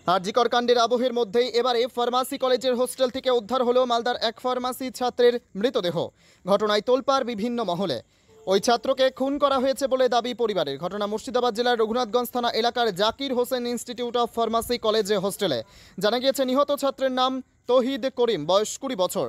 আরজিকর কাণ্ডের আবহের মধ্যেই এবারে ফার্মাসি কলেজের হোস্টেল থেকে উদ্ধার হলো মালদার এক ফার্মাসি ছাত্রের মৃতদেহ। ঘটনায় তোলপাড় বিভিন্ন মহলে। ওই ছাত্রকে খুন করা হয়েছে বলে দাবি পরিবারের। ঘটনা মুর্শিদাবাদ জেলার রঘুনাথগঞ্জ থানা এলাকার Zakir Hossain institute of pharmacy কলেজে হোস্টেলে। জানা গিয়েছে নিহত ছাত্রের নাম তৌহিদ করিম, বয়স 20 বছর।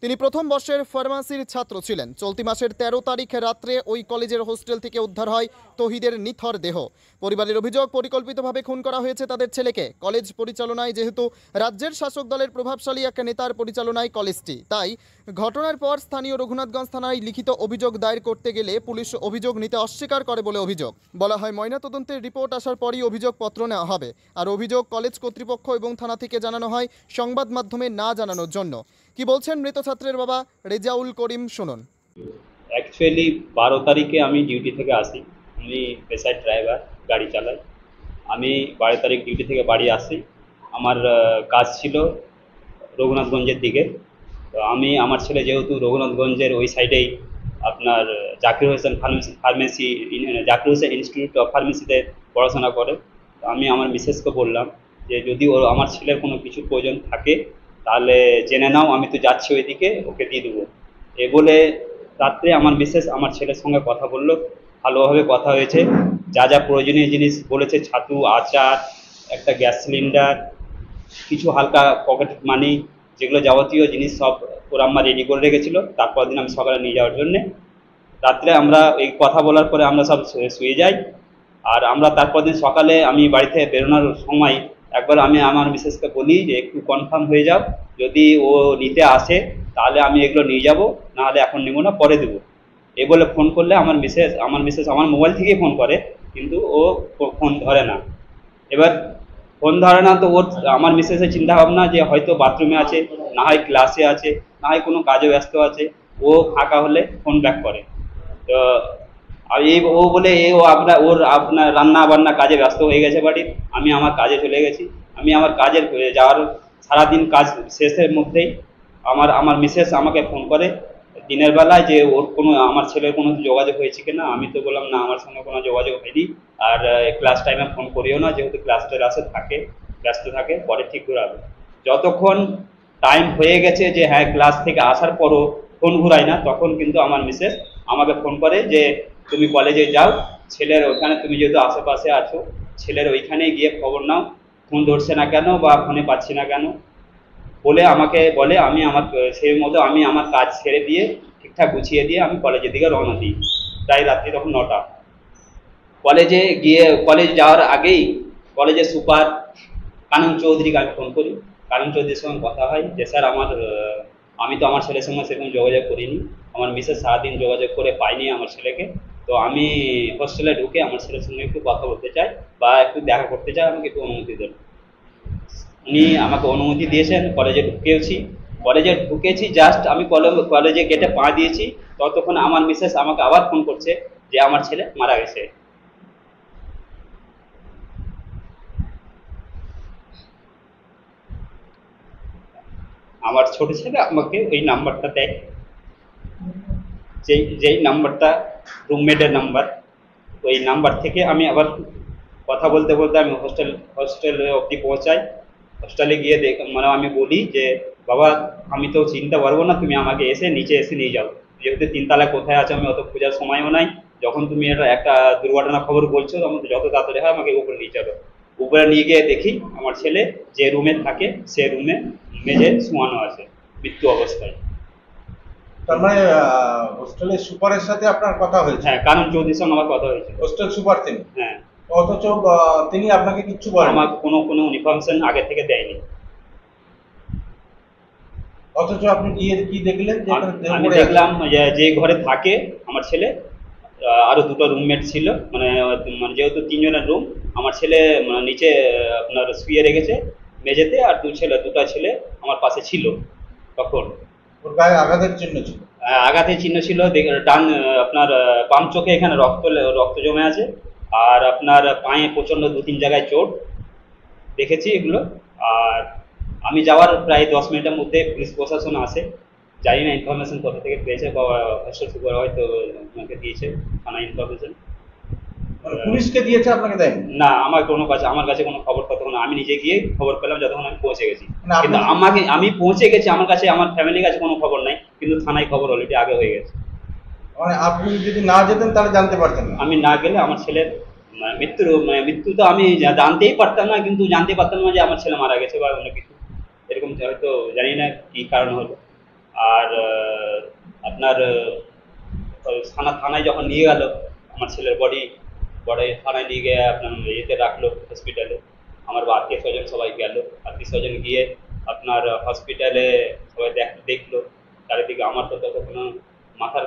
তিনি প্রথম বর্ষের ফার্মাসির ছাত্র ছিলেন। চলতি মাসের 13 তারিখ রাত্রে ওই কলেজের হোস্টেল থেকে উদ্ধার হয় তৌহিদের নিথর দেহ। পরিবারের অভিযোগ, পরিকল্পিতভাবে খুন করা হয়েছে তাদের ছেলেকে। কলেজ পরিচালনায় যেহেতু রাজ্যের শাসক দলের প্রভাবশালী এক নেতার পরিচালনায় কলেজটি, তাই ঘটনার পর স্থানীয় রঘুনাথগঞ্জ থানায় লিখিত অভিযোগ দায়ের করতে গেলে পুলিশ অভিযোগ নিতে অস্বীকার করে বলে অভিযোগ। বলা হয় ময়নাতদন্তের রিপোর্ট আসার পরই অভিযোগপত্র নেওয়া হবে। আর অভিযোগ কলেজ কর্তৃপক্ষ এবং থানা থেকে জানানো হয় সংবাদ মাধ্যমে না জানানোর জন্য। কি বলছেন মৃত ছাত্রের বাবা রেজাউল করিম, শুনুন। অ্যাকচুয়ালি 12 তারিখে আমি ডিউটি থেকে আসি। আমি পেশায় ড্রাইভার, গাড়ি চালাই। আমি 12 তারিখ ডিউটি থেকে বাড়ি আসি। আমার কাজ ছিল রঘুনাথগঞ্জের দিকে। তো আমার ছেলে যেহেতু রঘুনাথগঞ্জের ওই সাইডেই আপনার জাকির হোসেন জাকির হোসেন ইনস্টিটিউট অফ ফার্মেসিতে পড়াশোনা করে। তো আমি আমার মিসেসকে বললাম যে যদি আমার ছেলের কোনো কিছু প্রয়োজন থাকে তাহলে জেনে নাও, আমি তো যাচ্ছি ওইদিকে, ওকে দিয়ে দেবো। এ বলে রাত্রে আমার মিসেস আমার ছেলের সঙ্গে কথা বললো। ভালোভাবে কথা হয়েছে। যা যা প্রয়োজনীয় জিনিস বলেছে, ছাতু, আচার, একটা গ্যাস সিলিন্ডার, কিছু হালকা পকেট মানি, যেগুলো যাবতীয় জিনিস সব ওরা আমার রেডি করে রেখেছিল। তারপর দিন আমি সকালে নিয়ে যাওয়ার জন্যে। রাত্রে আমরা এই কথা বলার পরে আমরা সব শুয়ে যাই। আর আমরা তারপর দিন সকালে আমি বাড়ি থেকে বেরোনোর সময় একবার আমি আমার মিসেসকে বলি যে একটু কনফার্ম হয়ে যাও, যদি ও নিতে আসে তাহলে আমি এগুলো নিয়ে যাব, নাহলে এখন নেবো না, পরে দেবো। এ বলে ফোন করলে আমার মিসেস আমার মোবাইল থেকেই ফোন করে, কিন্তু ও ফোন ধরে না। এবার ফোন ধরে না তো আমার মিসেসের চিন্তা ভাবনা যে হয়তো বাথরুমে আছে, না হয় ক্লাসে আছে, না হয় কোনো কাজে ব্যস্ত আছে। ও ফাঁকা হলে ফোন ব্যাক করে। তো আর ও বলে আপনার রান্না বান্না কাজে ব্যস্ত হয়ে গেছে বাড়ির। আমি আমার কাজে চলে গেছি। আমি আমার কাজের যাওয়ার সারাদিন কাজ শেষের মধ্যেই আমার মিসেস আমাকে ফোন করে দিনের বেলায় যে আমার ছেলের কোনো যোগাযোগ হয়েছে কিনা। আমি তো বললাম না, আমার সঙ্গে কোনো যোগাযোগ হয়নি। আর ক্লাস টাইমে ফোন করিও না, যেহেতু ক্লাস টেলাসে ব্যস্ত থাকে, পরে ঠিক ঘুরাবে। যতক্ষণ টাইম হয়ে গেছে যে হ্যাঁ ক্লাস থেকে আসার পরও ফোন ঘুরাই না, তখন কিন্তু আমার মিসেস আমাকে ফোন করে যে তুমি কলেজে যাও, ছেলের ওখানে তুমি যেহেতু আশেপাশে আছো, ছেলের ওইখানে গিয়ে খবর নাও, ফোন ধরছে না কেন বা ফোনে পাচ্ছি না কেন বলে আমাকে বলে। সেই মতো আমি আমার কাজ ছেড়ে দিয়ে ঠিকঠাক গুছিয়ে দিয়ে আমি কলেজের দিকে রওনা দিই। প্রায় রাত্রি তখন 9টা। কলেজ যাওয়ার আগেই কলেজের সুপার কানন চৌধুরীকে আমি ফোন করি। কানন চৌধুরীর সঙ্গে কথা হয় যে স্যার আমি তো আমার ছেলের সঙ্গে সেরকম যোগাযোগ করিনি, আমার মিসেস সারাদিন যোগাযোগ করে পাইনি আমার ছেলেকে। তো আমি হোস্টেলে ঢুকে আমার ছেলের সঙ্গে একটু কথা বলতে চাই বা একটু দেখা করতে চাই, আমাকে একটু অনুমতি দেন। উনি আমাকে অনুমতি দিয়েছেন। কলেজে ঢুকেছি জাস্ট আমি কলেজে গেটে পা দিয়েছি, ততক্ষণ আমার মিসেস আমাকে আবার ফোন করছে যে আমার ছেলে মারা গেছে। আমার ছোট ছেলে আমাকে ওই নাম্বারটা দেয়, যেই নাম্বারটা রুমমেটের নাম্বার। ওই নাম্বার থেকে আমি আবার কথা বলতে বলতে আমি হোস্টেলে অবধি পৌঁছাই। হোস্টেলে গিয়ে আমি বলি যে বাবা আমি তো চিনতে পারবো না, তুমি আমাকে নিচে এসে নিয়ে যাও। যেহেতু 3 তলায় কোথায় আছে আমি অত খোঁজার সময়ও নাই। যখন তুমি একটা দুর্ঘটনা খবর বলছো, তখন যত তাড়াতাড়ি হয় আমাকে উপরে নিয়ে যাবে। উপরে নিয়ে গিয়ে দেখি আমার ছেলে যে রুমে থাকে সে রুমে মেঝে শোয়ানো আছে মৃত্যু অবস্থায়। তার মানে হোস্টেলের সুপারের সাথে আপনার কথা হয়েছে? হ্যাঁ, কানন চৌধুরীর সঙ্গে আমার কথা হয়েছে। হোস্টেল সুপার তিনি? হ্যাঁ। অথচ তিনি আপনাকে কিচ্ছু বলেন? আমাকে কোনো ইনফরমেশন আগে থেকে দেয়নি। অথচ আপনি গিয়ে কি দেখলেন? আমি দেখলাম যে ঘরে থাকে আমার ছেলে, আরো 2টো রুমমেট ছিল। মানে যেহেতু 3 জনের রুম, আমার ছেলে নিচে আপনার শুয়ে রেখেছে মেঝেতে, আর 2টা ছেলে আমার পাশে ছিল। তখন ওর গায়ে আঘাতের চিহ্ন ছিল? আঘাতের চিহ্ন ছিল। ডান আপনার বাম চোখে এখানে রক্ত জমে আছে, আর আপনার পায়ে প্রচন্ড 2-3 জায়গায় চোট দেখেছি এগুলো। আর আমি যাওয়ার প্রায় 10 মিনিটের মধ্যে পুলিশ প্রশাসন আসে। জানি না ইনফরমেশন কোথা থেকে পেয়েছে, বা হোস্টেল সুপার হয়তো আমাকে দিয়েছে থানা ইনফরমেশন। মানে পুলিশকে দিয়েছে, আপনাকে দেয়নি? না, আমার কাছে কোনো খবর ততক্ষণ আমি নিজে গিয়ে খবর পেলাম যতক্ষণ আমি পৌঁছে গেছি। মানে আপনি- কিন্তু আমি পৌঁছে গেছি, আমার কাছে আমার ফ্যামিলির কাছে কোনো খবর নাই, কিন্তু থানায় খবর অলরেডি আগে হয়ে গেছে। মানে আপনি যদি না যেতেন তাহলে জানতে পারতেন না? আমি না গেলে আমার ছেলের মৃত্যু তো আমি জানতেই পারতাম না, কিন্তু জানতে পারতাম না যে আমার ছেলে মারা গেছে বা অন্য কিছু এরকম, হয়তো জানি না কি কারণ হলো। আর আপনার থানায় যখন নিয়ে গেল আমার ছেলের বডি থানায় নিয়ে গিয়ে আপনার ইয়েতে রাখলো হসপিটালে। আমার আত্মীয় স্বজন সবাই গেল, আত্মীয় স্বজন গিয়ে আপনার হসপিটালে সবাই দেখলো চারিদিকে। আমার তো তখন মাথার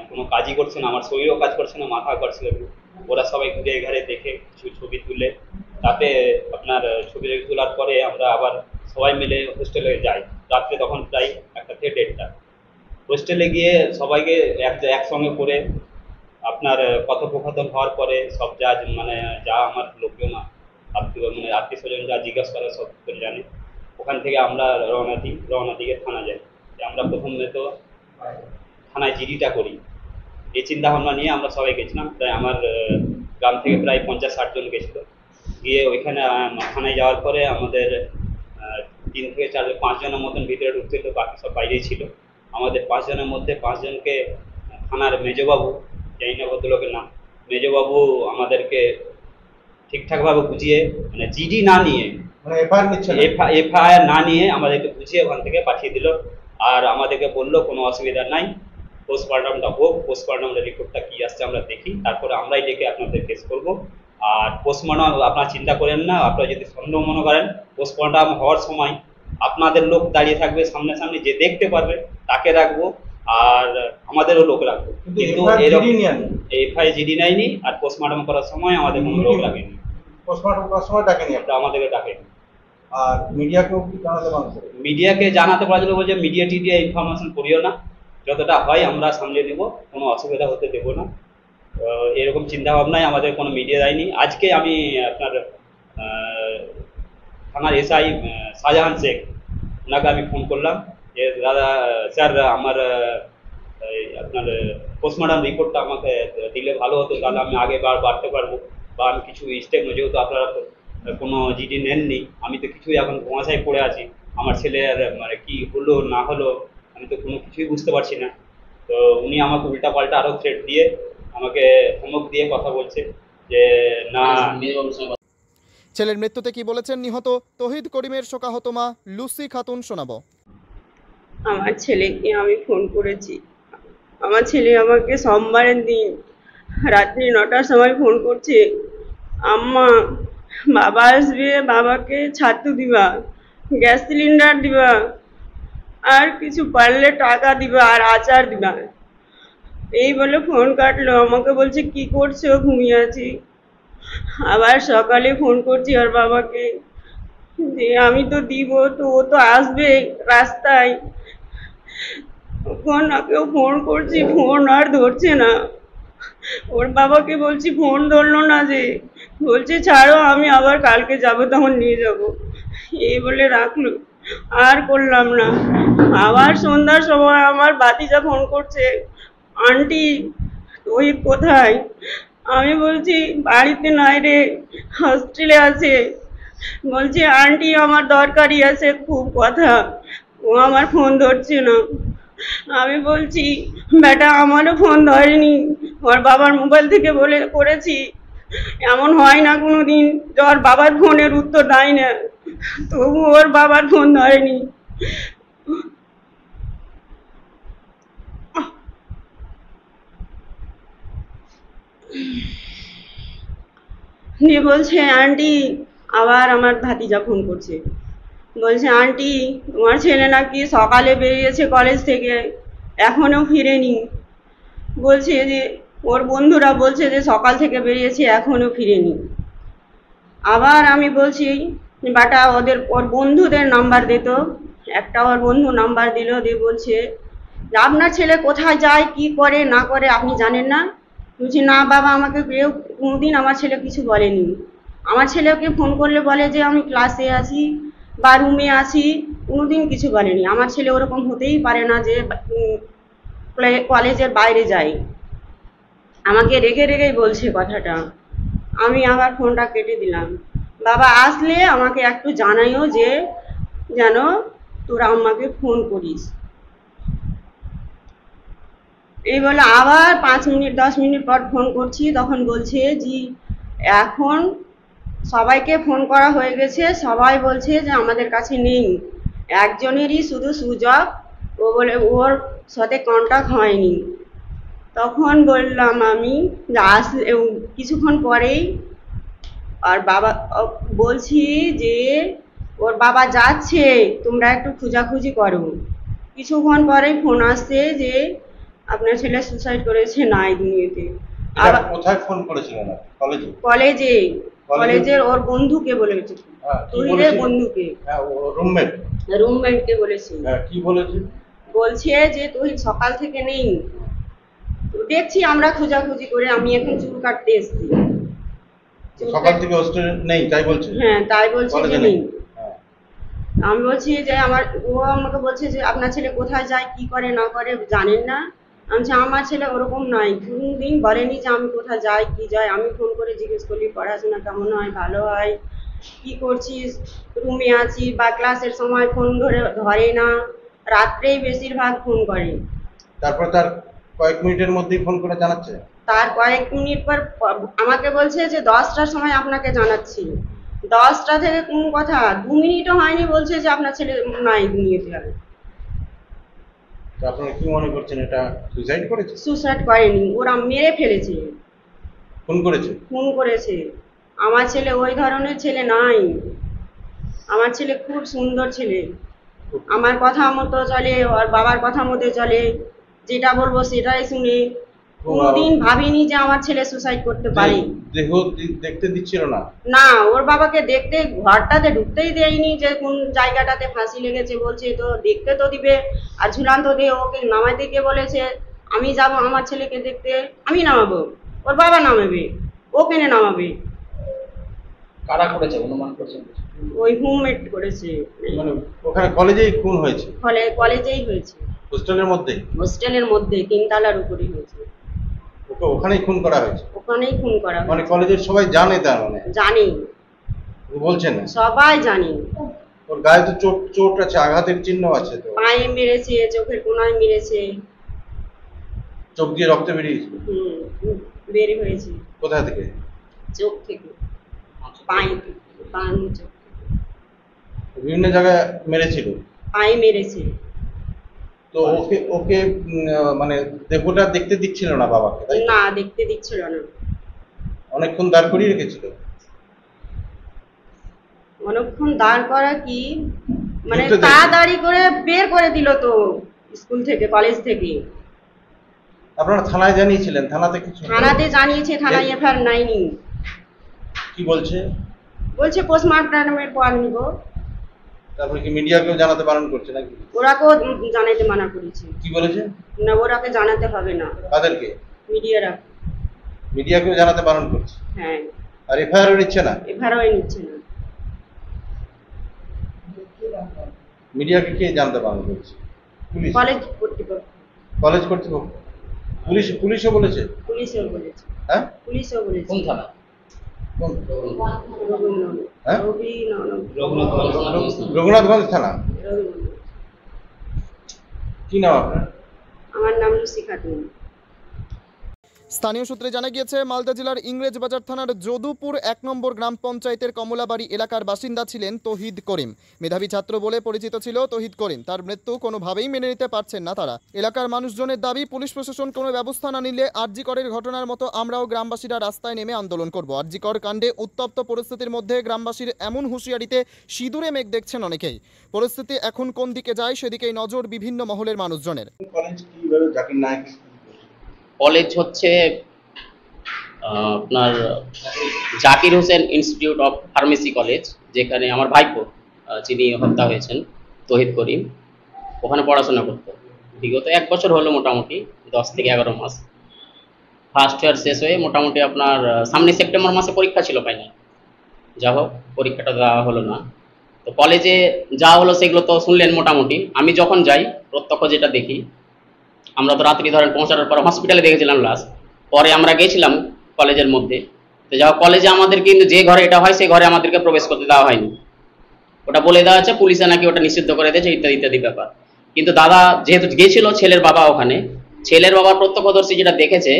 কোনো কাজই করছে না, আমার শরীরও কাজ করছে না, মাথা করছিল। ওরা সবাই ঘুরে ঘাড়ে দেখে কিছু ছবি তুলে, তাতে আপনার ছবি তোলার পরে আমরা আবার সবাই মিলে হোস্টেলে যাই রাত্রে, তখন প্রায় 1টা থেকে 1:30। হোস্টেলে গিয়ে সবাইকে একসঙ্গে করে আপনার কথোপকথন হওয়ার পরে সব যা আমার লোকজন আত্মীয় স্বজন যা জিজ্ঞাসা করে সব জানে। ওখান থেকে আমরা রওনা দিকে থানা যাই। আমরা প্রথমে তো থানায় জিডিটা করি, এই চিন্তা ভাবনা নিয়ে আমরা সবাই গেছিলাম। প্রায় আমার গ্রাম থেকে প্রায় 50-60 জন গেছিল। গিয়ে ওইখানে থানায় যাওয়ার পরে আমাদের 3 থেকে 5 জনের মতন ভিতরে ঢুকছিল, বাকি সব বাইরেই ছিল। আমাদের 5 জনের মধ্যে 5 জনকে থানার মেজবাবু, জানি না ভদ্রলোকের নাম, মেজবাবু আমাদেরকে ঠিকঠাকভাবে বুঝিয়ে, মানে জিডি না নিয়ে, মানে এফআইআর নিচ্ছে না? এফআইআর না নিয়ে আমাদেরকে বুঝিয়ে ওখান থেকে পাঠিয়ে দিল। আর আমাদেরকে বললো কোনো অসুবিধা নাই, পোস্টমর্টমটা হোক, পোস্টমর্টমের রিপোর্টটা কি আসছে আমরা দেখি, তারপরে আমরাই ডেকে আপনাদের কেস করবো। আর পোস্টমর্টম আপনারা চিন্তা করেন না, আপনারা যদি সন্দেহ মনে করেন, পোস্টমর্টম হওয়ার সময় আপনাদের লোক দাঁড়িয়ে থাকবে সামনে, যে দেখতে পারবে তাকে রাখবো, আর আমাদেরও লোক রাখবো। কিন্তু এফআইআর জিডি নেয়নি, আর পোস্টমর্টম করার সময় আমাদের কোনো লোক রাখেনি। পোস্টমর্টম করার সময় ডাকেনি আপনারা? আমাদেরকে ডাকেনি। আর মিডিয়াকেও কি জানাতে পারছে? মিডিয়াকে জানাতে পারছিল, বলছে মিডিয়া টিডিয়া ইনফরমেশন করিও না, যতটা হয় আমরা সামলে দেব, কোনো অসুবিধা হতে দেবো না। এরকম চিন্তা ভাবনায় আমাদের কোনো মিডিয়া দেয়নি। আজকে আমি আপনার থানার এসআই শাহজাহান শেখ, ওনাকে আমি ফোন করলাম যে দাদা স্যার, আমার আপনার পোস্টমর্টম রিপোর্টটা আমাকে দিলে ভালো হতো, তাহলে আমি আগে বাড়তে পারবো, বা আমি কিছু স্টেপ, যেহেতু আপনারা কোনো জিডি নেননি, আমি তো কিছুই এখন ধোঁয়াশায় পড়ে আছি, আমার ছেলের মানে কি হলো না হলো আমি তো কোনো কিছুই বুঝতে পারছি না। তো উনি আমাকে উল্টাপাল্টা আরও থ্রেট দিয়ে, আমাকে ধমক দিয়ে কথা বলছে যে না। ছেলের মৃত্যুতে কি বলেছেন নিহত তহিদ করিমের শোকাহত মা লুসি খাতুন শোনাবো। আমার ছেলেকে আমি ফোন করেছি। আমার ছেলে আমাকে সোমবারের দিন রাত্রি 9টার সময় ফোন করছে, আম্মা বাবা আসবে, বাবাকে ছাতু দিবা, গ্যাস সিলিন্ডার দিবা, আর কিছু পারলে টাকা দিবা, আর আচার দিবা। এই বলে ফোন কাটলো। আমাকে বলছে কি করছো? ঘুমিয়ে আছি। আবার সকালে ফোন করছি ওর বাবাকে যে আমি তো দিব, তো ও তো আসবে রাস্তায়। ওকেও ফোন করছি, ফোন আর ধরছে না। ওর বাবাকে বলছি, ফোন ধরলো না, যে বলছে ছাড়ো, আমি আবার কালকে যাব, তখন নিয়ে যাব। এই বলে রাখলো, আর করলাম না। আবার সন্ধ্যার সময় আমার ভাতিজা ফোন করছে, আন্টি ওই কোথায়? আমি বলছি বাড়িতে নাই রে, হস্টেলে আছে। বলছে আন্টি আমার দরকারি আছে খুব কথা। ও আমার ফোন ধরছে না। আমি বলছি বেটা আমারও ফোন ধরেনি, ওর বাবার মোবাইল থেকে বলে করেছি। এমন হয় না কোনো দিন ওর বাবার ফোনের উত্তর দেয় না, তবু ওর বাবার ফোন ধরেনি। দিয়ে বলছে আন্টি, আবার আমার ভাতিজা ফোন করছে, বলছে আন্টি তোমার ছেলে নাকি সকালে বেরিয়েছে কলেজ থেকে, এখনো ফিরেনি। বলছে যে ওর বন্ধুরা বলছে যে সকাল থেকে বেরিয়েছে, এখনো ফিরেনি। আবার আমি বলছি বাটা ওর বন্ধুদের নাম্বার দিত। একটা ওর বন্ধু নাম্বার দিল, দিয়ে বলছে আপনার ছেলে কোথায় যায়, কি করে না করে আপনি জানেন না? বলছি না বাবা, আমাকে কেউ কোনোদিন আমার ছেলে কিছু বলেনি। আমার ছেলেকে ফোন করলে বলে যে আমি ক্লাসে আছি বা রুমে আছি, কোনোদিন কিছু বলেনি। আমার ছেলে ওরকম হতেই পারে না যে কলেজের বাইরে যায়। আমাকে রেগে রেগেই বলছে কথাটা। আমি আবার ফোনটা কেটে দিলাম। বাবা আসলে আমাকে একটু জানাইও যে যেন তোরা আমাকে ফোন করিস। এই বলে আবার 5 মিনিট 10 মিনিট পর ফোন করছি, তখন বলছে জি এখন সবাইকে ফোন করা হয়ে গেছে, সবাই বলছে যে আমাদের কাছে নেই, একজনেরই শুধু সুযোগ, ও বলে ওর সাথে কন্ট্যাক্ট হয়নি। তখন বললাম আমি যে আসলে কিছুক্ষণ পরেই আর বাবা বলছি যে ওর বাবা যাচ্ছে, তোমরা একটু খোঁজাখুঁজি করো। কিছুক্ষণ পরেই ফোন আসছে যে আপনার ছেলে সুসাইড করেছে নাই দুনিয়াতে। এটা কোথায় ফোন করেছিলেন? কলেজে? কলেজে, কলেজের ওর বন্ধুকে বলেছে, তহিদের বন্ধুকে, রুমমেট, রুমমেটকে বলেছে। কি বলেছে? বলছে যে তহিদ সকাল থেকে নেই। তো দেখছি আমরা খোঁজাখুঁজি করে, আমি এখন চুল কাটতে এসেছি। সকাল থেকে হোস্টেলে নেই তাই বলছে? হ্যাঁ তাই বলছে যে নেই। হ্যাঁ। আমি বলছি যে ও আমাকে বলছে যে আপনার ছেলে কোথায় যায় কি করে না করে জানেন না। আমি বলছি আমার ছেলে ওরকম নয়, কোনদিন বলেনি যে আমি কোথায় যাই কি যাই। আমি ফোন করে জিজ্ঞেস করলি পড়াশোনা কেমন হয়, ভালো হয়, কি করছিস, রুমে আছি, বা ক্লাসের সময় ফোন ধরে না, রাত্রেই বেশিরভাগ ফোন করে। তারপর তার কয়েক মিনিটের মধ্যেই ফোন করে জানাচ্ছে? তার কয়েক মিনিট পর আমাকে বলছে যে 10টার সময় আপনাকে জানাচ্ছি। 10টা থেকে কোন কথা, 2 মিনিটও হয়নি বলছে যে আপনার ছেলে নাই দুনিয়াতে আর। তো আপনারা কি মনে করছেন, এটা সুইসাইড করেছে? সুসাইড করেনি, ওরা মেরে ফেলেছে। ফোন করেছে? ফোন করেছে। আমার ছেলে ওই ধরনের ছেলে নাই, আমার ছেলে খুব সুন্দর ছেলে, আমার কথা মতো চলে, ওর বাবার কথা মতো চলে, যেটা বলবো সেটাই শুনে। কোনদিন ভাবিনি যে আমার ছেলে সুসাইড করতে পারে। দেহ দেখতে দিচ্ছিল না? না, ওর বাবাকে দেখতে ঘরটাতে ঢুকতেই দেয়নি, যে কোন জায়গাটাতে ফাঁসি লেগেছে বলছে তো দেখতে তো দিবে। আর ঝুলান্ত দিয়ে ওকে নামাইতে গিয়ে বলেছে আমি যাব আমার ছেলেকে দেখতে, আমি নামাবো, ওর বাবা নামাবে, ও কেনে নামাবে। কারা করেছে অনুমান করছেন? ওই রুমমেট করেছে। মানে ওখানে কলেজেই খুন হয়েছে? কলেজেই হয়েছে, হোস্টেলের মধ্যে? হোস্টেলের মধ্যে 3 তলার উপরে হয়েছে। ওকে ওখানেই খুন করা হয়েছে? ওখানেই খুন করা মানে হয়েছে। কলেজের সবাই জানে? তার মানে জানি, বলছেন না? সবাই জানি। ওর গায়ে তো চোট আছে, আঘাতের চিহ্ন আছে তো? পায়ে মেরেছে, চোখের কোনায় মেরেছে। চোখ দিয়ে রক্ত বেরিয়েছে? বের হয়েছে। কোথা থেকে? চোখ থেকে, পায়ে থেকে, বাম চোখ থেকে। বিভিন্ন জায়গায় মেরেছিল? পায়ে মেরেছে। তো ওকে ওকে মানে দেহটা দেখতে দিচ্ছিল না বাবাকে, তাই? না, দেখতে দিচ্ছিল না। অনেকক্ষণ দাঁড় করিয়ে রেখেছিল? অনেকক্ষণ দাঁড় করা কি, মানে ঢুকতে দেয়নি? তাড়াতাড়ি করে বের করে দিল তো স্কুল থেকে, কলেজ থেকে। আপনারা থানায় জানিয়েছিলেন? থানাতে কিছু? থানাতে জানিয়েছে, থানায় এফআইআর নাইনি। কি বলছে? বলছে পোস্টমর্টমের পর নিব। তারপরে কি মিডিয়াকেও জানাতে বারণ করছে নাকি? ওরাকেও জানাতে মানা করেছে। কি বলেছে? না, ওরাকে জানাতে হবে না। তাদেরকে? মিডিয়ারা। মিডিয়াকেও জানাতে বারণ করছে? হ্যাঁ। আর এফআইআর নিচ্ছে না? এফআইআর নিচ্ছে না। মিডিয়াকে কে জানতে বারণ করছে? পুলিশ? কলেজ কর্তৃপক্ষ। কলেজ কর্তৃপক্ষ? পুলিশও বলেছে? পুলিশও বলেছে। হ্যাঁ? পুলিশও বলেছে। কোন থানা? কোন? হ্যাঁ? রঘুনাথগঞ্জ থানা? কি নাম আপনার? আমার নাম লুসি খাতুন। স্থানীয় সূত্রে জানা গিয়েছে মালদা জেলার ইংরেজবাজার থানার যদুপুর 1 নম্বর গ্রাম পঞ্চায়েতের কমলাবাড়ি এলাকার বাসিন্দা ছিলেন তহিদ করিম। মেধাবী ছাত্র বলে পরিচিত ছিল তহিদ করিম। তার মৃত্যু কোনোভাবেই মেনে নিতে পারছেন না তারা। এলাকার মানুষজনের দাবি, পুলিশ প্রশাসন কোনো ব্যবস্থা না নিলে আরজি করের ঘটনার মতো আমরাও গ্রামবাসীরা রাস্তায় নেমে আন্দোলন করব। আরজি কর কাণ্ডে উত্তপ্ত পরিস্থিতির মধ্যে গ্রামবাসীর এমন হুঁশিয়ারিতে সিঁদুরে মেঘ দেখছেন অনেকেই। পরিস্থিতি এখন কোন দিকে যায় সেদিকেই নজর বিভিন্ন মহলের মানুষজনের। কলেজ কিভাবে জাকির নায়েক? কলেজ হচ্ছে আপনার Zakir Hossain institute of pharmacy college, যেখানে আমার ভাইপো যিনি হত্যা হয়েছেন তহিদ করিম ওখানে পড়াশোনা করতো। বিগত 1 বছর হলো, মোটামুটি 10 থেকে 11 মাস। ফার্স্ট ইয়ার শেষ হয়ে মোটামুটি আপনার সামনে সেপ্টেম্বর মাসে পরীক্ষা ছিল ফাইনাল। যা হোক, পরীক্ষাটা দেওয়া হলো না। তো কলেজে যা হলো সেগুলো তো শুনলেন মোটামুটি। আমি যখন যাই প্রত্যক্ষ যেটা দেখি, আমরা তো রাত্রি ধরেন পৌঁছানোর পর হসপিটালে দেখেছিলাম লাশ, পরে আমরা গেছিলাম কলেজের মধ্যে, তো যা কলেজে আমাদের কিন্তু যে ঘরে এটা হয় সেই ঘরে আমাদেরকে প্রবেশ করতে দেওয়া হয়নি, ওটা বলে দেওয়া হচ্ছে পুলিশে নাকি ওটা নিষিদ্ধ করে দিয়েছে ইত্যাদি ইত্যাদি ব্যাপার। কিন্তু দাদা যেহেতু গেছিল ছেলের বাবা ওখানে, ছেলের বাবার প্রত্যক্ষদর্শী যেটা দেখেছে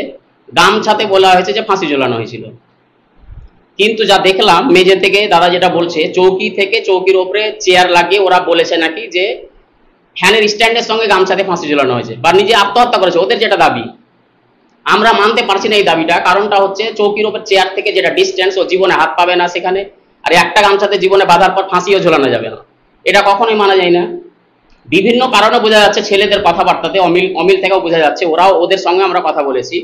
গামছাতে বলা হয়েছে যে ফাঁসি ঝোলানো হয়েছিল, কিন্তু যা দেখলাম মেঝে থেকে দাদা যেটা বলছে চৌকি থেকে চৌকির ওপরে চেয়ার লাগিয়ে ওরা বলেছে নাকি যে ফ্যানের স্ট্যান্ডের সঙ্গে গামছাতে ফাঁসি ঝোলানো হয়েছে বা নিজে আত্মহত্যা করেছে, ওদের যেটা দাবি। আমরা মানতে পারছি না এই দাবিটা, কারণটা হচ্ছে চৌকির ওপর চেয়ার থেকে যেটা ডিস্টেন্স, ও জীবনে হাত পাবে না সেখানে, আর একটা গামছাতে জীবনে বাঁধার পর ফাঁসিও ঝোলানো যাবে না, এটা কখনোই মানা যায় না। বিভিন্ন কারণে বোঝা যাচ্ছে ছেলেদের কথাবার্তাতে অমিল থেকেও বোঝা যাচ্ছে, ওরাও ওদের সঙ্গে আমরা কথা বলেছি,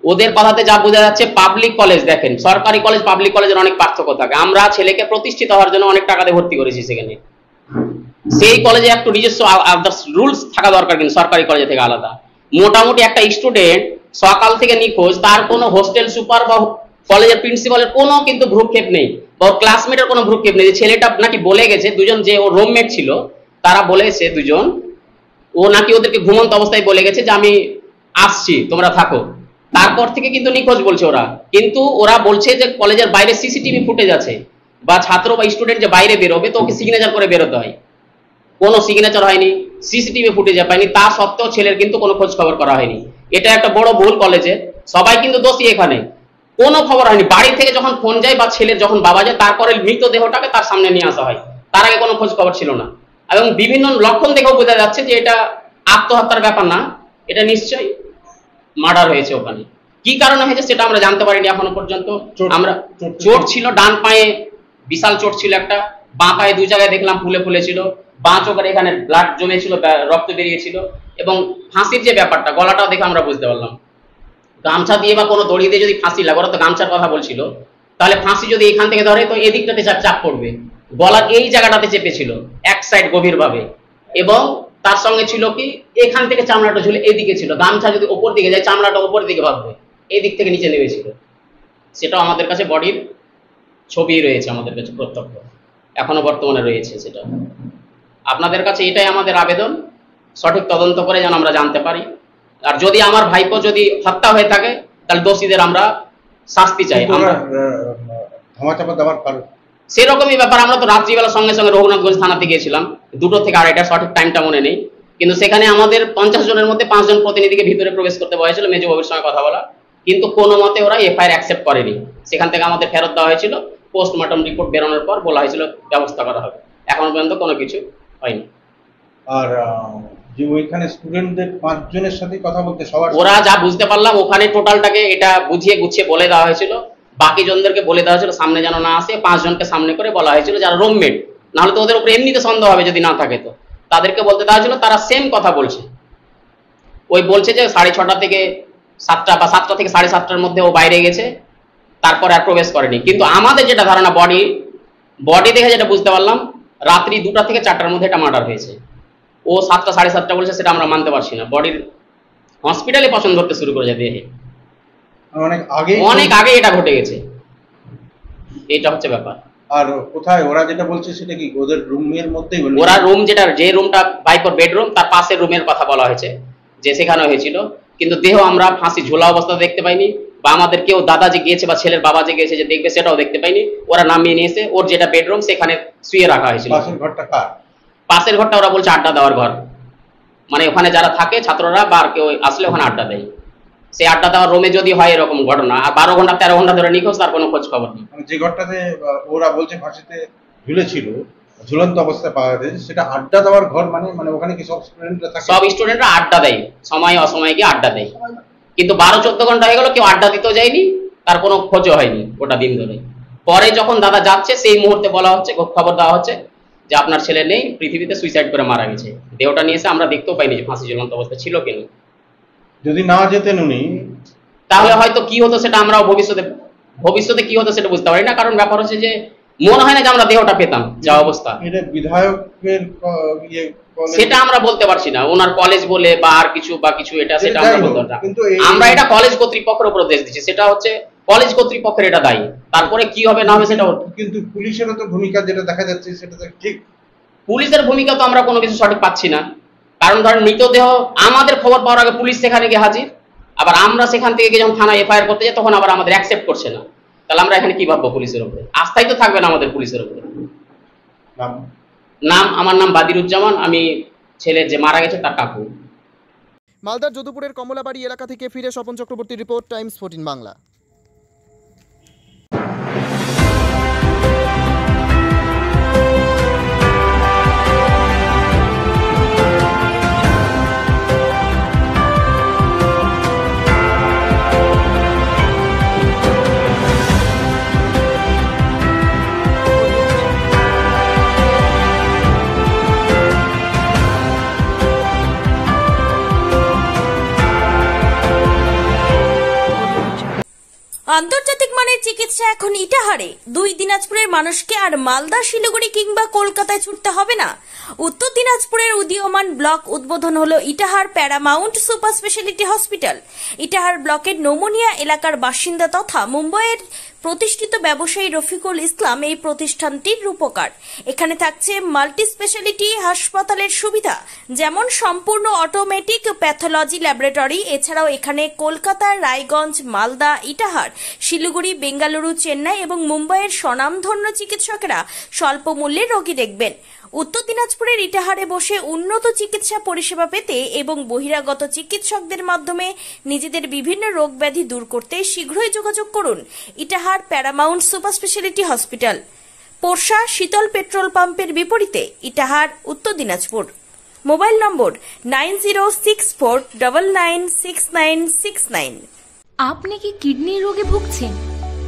ওদের কথাতে যা বোঝা যাচ্ছে পাবলিক কলেজ, দেখেন সরকারি কলেজ পাবলিক কলেজের অনেক পার্থক্য থাকে। আমরা ছেলেকে প্রতিষ্ঠিত হওয়ার জন্য অনেক টাকা দিয়ে ভর্তি করেছি সেখানে, সেই কলেজে একটু নিজস্ব রুলস থাকা দরকার, কিন্তু সরকারি কলেজে থেকে আলাদা। মোটামুটি একটা স্টুডেন্ট সকাল থেকে নিখোঁজ, তার কোনো হোস্টেল সুপার বা কলেজের প্রিন্সিপালের কোনো কিন্তু ভ্রুক্ষেপ নেই, বা ওর ক্লাসমেটের কোনো ভ্রুক্ষেপ নেই। যে ছেলেটা নাকি বলে গেছে, দুজন যে ওর রুমমেট ছিল তারা বলেছে দুজন, ও নাকি ওদেরকে ঘুমন্ত অবস্থায় বলে গেছে যে আমি আসছি তোমরা থাকো, তারপর থেকে কিন্তু নিখোঁজ বলছে ওরা। কিন্তু ওরা বলছে যে কলেজের বাইরে সিসিটিভি ফুটেজ আছে, বা ছাত্র বা স্টুডেন্ট যে বাইরে বেরোবে তো ওকে সিগনেচার করে বেরোতে হয়, কোনো সিগনেচার হয়নি, সিসিটিভি ফুটেজে পায়নি, তা সত্ত্বেও ছেলের কিন্তু কোনো খোঁজ খবর করা হয়নি। এটা একটা বড় ভুল কলেজে, সবাই কিন্তু দোষী এখানে, কোনো খবর হয়নি। বাড়ি থেকে যখন ফোন যায় বা ছেলের যখন বাবা যায়, তারপরে মৃতদেহটাকে তার সামনে নিয়ে আসা হয়, তার আগে কোনো খোঁজ খবর ছিল না। এবং বিভিন্ন লক্ষণ দেখেও বোঝা যাচ্ছে যে এটা আত্মহত্যার ব্যাপার না, এটা নিশ্চয়ই মার্ডার হয়েছে। ওখানে কি কারণে হয়েছে সেটা আমরা জানতে পারিনি এখনো পর্যন্ত। আমরা চোট ছিল ডান পায়ে, বিশাল চোট ছিল একটা, বাঁ পায়ে দু জায়গায় দেখলাম ফুলে ফুলে ছিল, বাঁ চোখের এখানে ব্লাড জমেছিল, রক্ত বেরিয়েছিল। এবং ফাঁসির যে ব্যাপারটা, গলাটাও দেখে আমরা বুঝতে পারলাম, গামছা দিয়ে বা কোনো দড়ি দিয়ে যদি ফাঁসি লাগে, ওরা তো গামছার কথা বলছিল, তাহলে ফাঁসি যদি এখান থেকে ধরে তো এদিকটাতে চাপ পড়বে, গলার এই জায়গাটাতে চেপেছিল এক সাইড গভীরভাবে, এবং তার সঙ্গে ছিল কি এখান থেকে চামড়াটা ঝুলে এদিকে ছিল, গামছা যদি ওপর দিকে যায় চামড়াটা ওপর দিকে ভাববে, এই দিক থেকে নিচে নেমেছিল। সেটাও আমাদের কাছে বডির ছবি রয়েছে, আমাদের কাছে প্রত্যক্ষ এখনো বর্তমানে রয়েছে। সেটা আপনাদের কাছে এটাই আমাদের আবেদন, সঠিক তদন্ত করে যেন আমরা জানতে পারি। আর যদি আমার ভাইপো যদি হত্যা হয়ে থাকে তাহলে দোষীদের আমরা শাস্তি চাই। আমরা ধামাচাপা দেওয়ার কারণ সেরকমই ব্যাপার। আমরা তো রাত্রিবেলা সঙ্গে সঙ্গে রঘুনাথগঞ্জ থানাতে গিয়েছিলাম, 2টো থেকে 2:30, সঠিক টাইমটা মনে নেই, কিন্তু সেখানে আমাদের 50 জনের মধ্যে 5 জন প্রতিনিধিকে ভিতরে প্রবেশ করতে বলেছিল মেজো বাবুর সঙ্গে কথা বলা, কিন্তু কোনো মতে ওরা এফআইআর অ্যাকসেপ্ট করেনি। সেখান থেকে আমাদের ফেরত দেওয়া হয়েছিল, পোস্টমর্টম রিপোর্ট বেরোনোর পর বলা হয়েছিল ব্যবস্থা করা হবে, এখনো পর্যন্ত কোনো কিছু হয়নি। আর যে ওইখানে স্টুডেন্টদের 5 জনের সাথে কথা বলতে সবার ওরা যা বুঝতে পারলাম ওখানে টোটালটাকে এটা বুঝিয়ে গুছিয়ে বলে দেওয়া হয়েছিল, বাকি জনদেরকে বলে দেওয়া হয়েছিল সামনে যেন না আসে, 5 জনকে সামনে করে বলা হয়েছিল যারা রুমমেট, নাহলে তো ওদের উপরে এমনিতে সন্দেহ হবে যদি না থাকে, তো তাদেরকে বলতে দেওয়া হয়েছিল। তারা সেম কথা বলছে, ওই বলছে যে 6:30 থেকে 7টা বা 7টা থেকে 7:30টার মধ্যে ও বাইরে গেছে, তারপর আর প্রবেশ করেনি। কিন্তু আমাদের যেটা ধারণা, বডি দেখে যেটা বুঝতে পারলাম, রাত্রি 2টা থেকে 4টার মধ্যে এটা মার্ডার হয়েছে। ও 7টা 7:30 বলছে, সেটা আমরা মানতে পারছি না। বডির হসপিটালে পছন্দ করতে শুরু করে যায় দেহে, অনেক আগে এটা ঘটে গেছে, এটা হচ্ছে ব্যাপার। আর কোথায় ওরা যেটা বলছে সেটা কি ওদের রুমের মধ্যেই? ওরা রুম যে রুমটা ভাইপোর বেডরুম, তার পাশের রুমের কথা বলা হয়েছে যে সেখানে হয়েছিল, কিন্তু দেহ আমরা ফাঁসি ঝোলা অবস্থা দেখতে পাইনি, বা আমাদের কেউ দাদা যে গিয়েছে বা ছেলের বাবা যে গিয়েছে যে দেখবে সেটাও দেখতে পাইনি। ওরা নামিয়ে নিয়েছে, ওর যেটা বেডরুম সেখানে শুয়ে রাখা হয়েছিল। পাশের ঘরটা কার? পাশের ঘরটা ওরা বলছে আড্ডা দেওয়ার ঘর, মানে ওখানে যারা থাকে ছাত্ররা বা কেউ আসলে ওখানে আড্ডা দেয়। সেই আড্ডা দেওয়ার রুমে যদি হয় এরকম ঘটনা, আর 12 ঘন্টা 13 ঘন্টা ধরে নিখোঁজ, তার কোনো খোঁজ খবর নেই। যে ঘরটাতে ওরা বলছে ফাঁসিতে ঝুলেছিল, ঝুলন্ত অবস্থায় পাওয়া গেছে, সেটা আড্ডা দেওয়ার ঘর, মানে ওখানে কি সব স্টুডেন্টরা থাকে? সব স্টুডেন্টরা আড্ডা দেয়, সময় অসময়ে গিয়ে আড্ডা দেয়, কিন্তু 12-14 ঘন্টা হয়ে গেল কেউ আড্ডা দিতেও যায়নি, তার কোনো খোঁজও হয়নি গোটা দিন ধরে। পরে যখন দাদা যাচ্ছে সেই মুহূর্তে বলা হচ্ছে, খবর দেওয়া হচ্ছে যে আপনার ছেলে নেই, পৃথিবীতে সুইসাইড করে মারা গেছে। দেহটা নিয়ে এসে আমরা দেখতেও পাইনি যে ফাঁসি ঝুলন্ত অবস্থা ছিল কিনা। যদি না যেতেন উনি, তাহলে হয়তো কি হতো সেটা আমরাও ভবিষ্যতে কি হতো সেটা বুঝতে পারি না। কারণ ব্যাপার হচ্ছে যে মনে হয় না যে আমরা দেহটা পেতাম যা অবস্থা। এটা বিধায়কের সেটা আমরা বলতে পারছি না, ওনার কলেজ বলে বা আর কিছু বা কিছু, এটা সেটা আমরা বলতে পারছি না। আমরা এটা কলেজ কর্তৃপক্ষের উপর দেশ দিচ্ছি, সেটা হচ্ছে কলেজ কর্তৃপক্ষের এটা দায়ী। তারপরে কি হবে না হবে সেটা, কিন্তু পুলিশেরও তো ভূমিকা যেটা দেখা যাচ্ছে সেটা তো ঠিক। পুলিশের ভূমিকা তো আমরা কোনো কিছু সঠিক পাচ্ছি না, কারণ ধরেন মৃতদেহ আমাদের খবর পাওয়ার আগে পুলিশ সেখানে গিয়ে হাজির, আবার আমরা সেখান থেকে যখন থানায় এফআইআর করতে যাই তখন আবার আমাদের অ্যাকসেপ্ট করছে না। তাহলে আমরা এখানে কি ভাববো পুলিশের উপরে? আস্থাই তো থাকবে না আমাদের পুলিশের উপরে। নাম আমার নাম বাদিরুজ্জামান, আমি ছেলে যে মারা গেছে তার কাকু। মালদার যদুপুরের কমলাবাড়ি এলাকা থেকে ফিরে স্বপন চক্রবর্তীর রিপোর্ট, টাইমস 14 বাংলা। আন্তর্জাতিক মানের চিকিৎসা এখন ইটাহারে। 2 দিনাজপুরের মানুষকে আর মালদা, শিলিগুড়ি কিংবা কলকাতায় ছুটতে হবে না। উত্তর দিনাজপুরের উদীয়মান ব্লক উদ্বোধন হলো Itahar Paramount super speciality hospital. Itahar ব্লকের নোমনিয়া এলাকার বাসিন্দা তথা মুম্বাইয়ের প্রতিষ্ঠিত ব্যবসায়ী রফিকুল ইসলাম এই প্রতিষ্ঠানটির রূপকার। এখানে থাকছে মাল্টি স্পেশালিটি হাসপাতালের সুবিধা, যেমন সম্পূর্ণ অটোমেটিক প্যাথোলজি ল্যাবরেটরি। এছাড়াও এখানে কলকাতা, রায়গঞ্জ, মালদা, ইটাহার, শিলিগুড়ি, বেঙ্গালুরু, চেন্নাই এবং মুম্বাইয়ের স্বনামধন্য চিকিৎসকেরা স্বল্প মূল্যে রোগী দেখবেন। উত্তর দিনাজপুরের ইটাহারে বসে উন্নত চিকিৎসা পরিষেবা পেতে এবং বহিরাগত চিকিৎসকদের মাধ্যমে নিজেদের বিভিন্ন রোগ ব্যাধি দূর করতে শীঘ্রই যোগাযোগ করুন Itahar Paramount super speciality hospital, Porsha Sheetal petrol পাম্পের বিপরীতে, ইটাহার, উত্তর দিনাজপুর। মোবাইল নম্বর 9064996969। আপনি কি কিডনির রোগে ভুগছেন?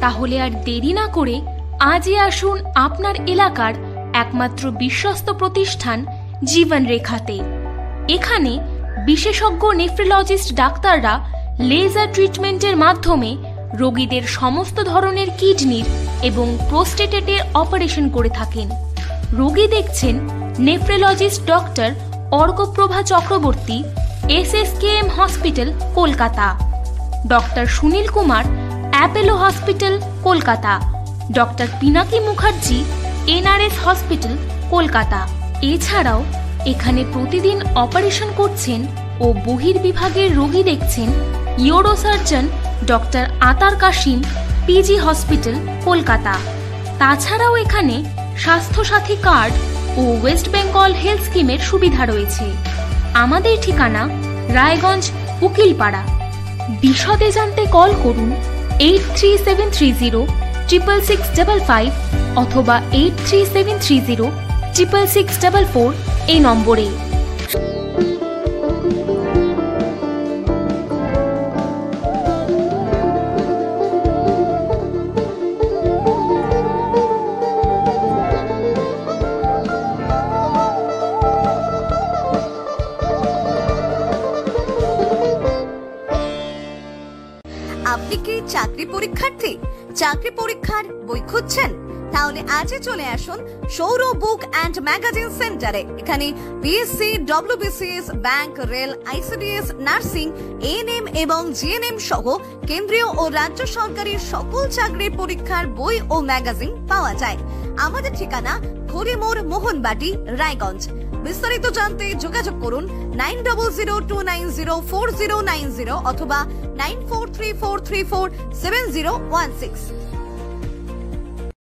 তাহলে আর দেরি না করে আজই আসুন আপনার এলাকার একমাত্র বিশ্বস্ত প্রতিষ্ঠান জীবন রেখাতে। এখানে বিশেষজ্ঞ নেফ্রোলজিস্ট ডাক্তাররা লেজার ট্রিটমেন্টের মাধ্যমে রোগীদের সমস্ত ধরনের কিডনির এবং প্রোস্টেটের অপারেশন করে থাকেন। রোগী দেখছেন nephrologist doctor Arkaprava Chakraborty, SSKM hospital, Kolkata. Doctor Sunil Kumar, Apollo hospital, Kolkata. Doctor Pinaki Mukherjee, NRS hospital, Kolkata. এছাড়াও এখানে প্রতিদিন অপারেশন করছেন ও বহির্বিভাগের রোগী দেখছেন ইউরোসার্জন ডক্টর আতার কাশিম, PG হসপিটাল, কলকাতা। তাছাড়াও এখানে স্বাস্থ্যসাথী কার্ড ও ওয়েস্ট বেঙ্গল হেলথ স্কিমের সুবিধা রয়েছে। আমাদের ঠিকানা রায়গঞ্জ, উকিলপাড়া। বিশদে জানতে কল করুন 8373066655 অথবা 8373066644 এই নম্বরে। আপনি কি চাকরি পরীক্ষার্থী? চাকরি পরীক্ষার বই খুঁজছেন? তাহলে আজই চলে আসুন সৌরভ বুক অ্যান্ড ম্যাগাজিন সেন্টারে। এখানে BSc, WBCS, bank, rail, ICDS, nursing, ANM এবং GNM সহ কেন্দ্রীয় ও রাজ্য সরকারি সকল চাকরির পরীক্ষার বই ও ম্যাগাজিন পাওয়া যায়। আমাদের ঠিকানা হরিমোড়, মোহনবাটি, রায়গঞ্জ। বিস্তারিত জানতে যোগাযোগ করুন 9002904090 অথবা 9434347016।